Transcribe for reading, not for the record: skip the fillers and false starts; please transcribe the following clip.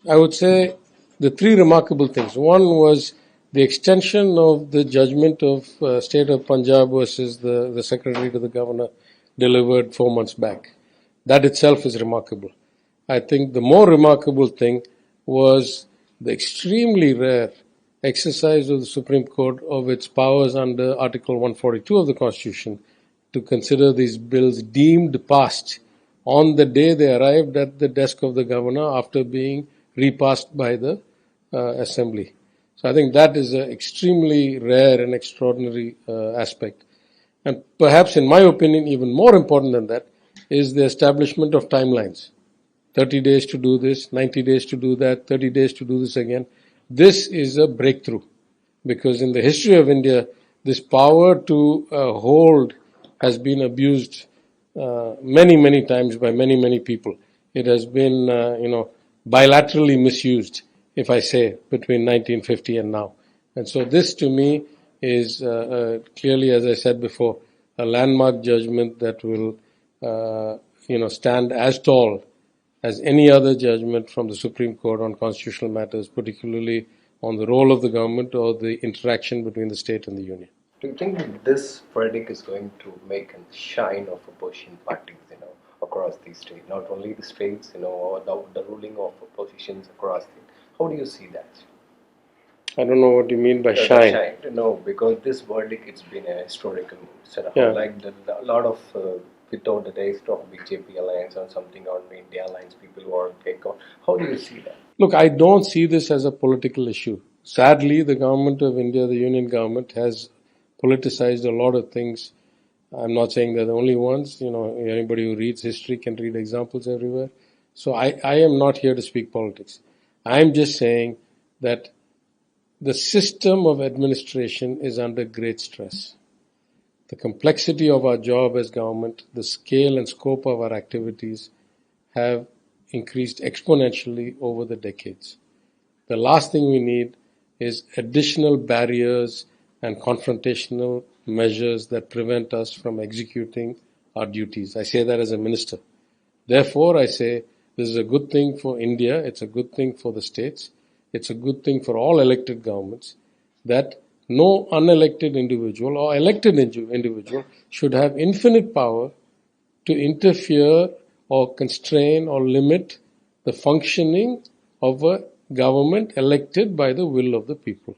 I would say the three remarkable things. One was the extension of the judgment of State of Punjab versus the Secretary to the Governor delivered 4 months back. That itself is remarkable. I think the more remarkable thing was the extremely rare exercise of the Supreme Court of its powers under Article 142 of the Constitution to consider these bills deemed passed on the day they arrived at the desk of the governor after being repassed by the assembly. So I think that is an extremely rare and extraordinary aspect. And perhaps, in my opinion, even more important than that is the establishment of timelines. 30 days to do this, 90 days to do that, 30 days to do this again. This is a breakthrough because in the history of India, this power to hold has been abused many, many times by many, many people. It has been, bilaterally misused, if I say, between 1950 and now. And so this to me is clearly, as I said before, a landmark judgment that will, stand as tall as any other judgment from the Supreme Court on constitutional matters, particularly on the role of the government or the interaction between the state and the union. Do you think this verdict is going to make a shine of opposition parties, across the state, not only the states, or the ruling of oppositions across the? How do you see that? I don't know what you mean by shine. No, because this verdict, it's been a historical move. So Yeah. like a lot of without the taste of BJP alliance or something on India alliance, people who are take on. How do you see that? Look, I don't see this as a political issue. Sadly, the government of India, the union government, has politicized a lot of things. I'm not saying they're the only ones. Anybody who reads history can read examples everywhere. So I am not here to speak politics. I'm just saying that the system of administration is under great stress. The complexity of our job as government, the scale and scope of our activities have increased exponentially over the decades. The last thing we need is additional barriers and confrontational measures that prevent us from executing our duties. I say that as a minister. Therefore, I say this is a good thing for India, it's a good thing for the states, it's a good thing for all elected governments that no unelected individual or elected individual should have infinite power to interfere or constrain or limit the functioning of a government elected by the will of the people.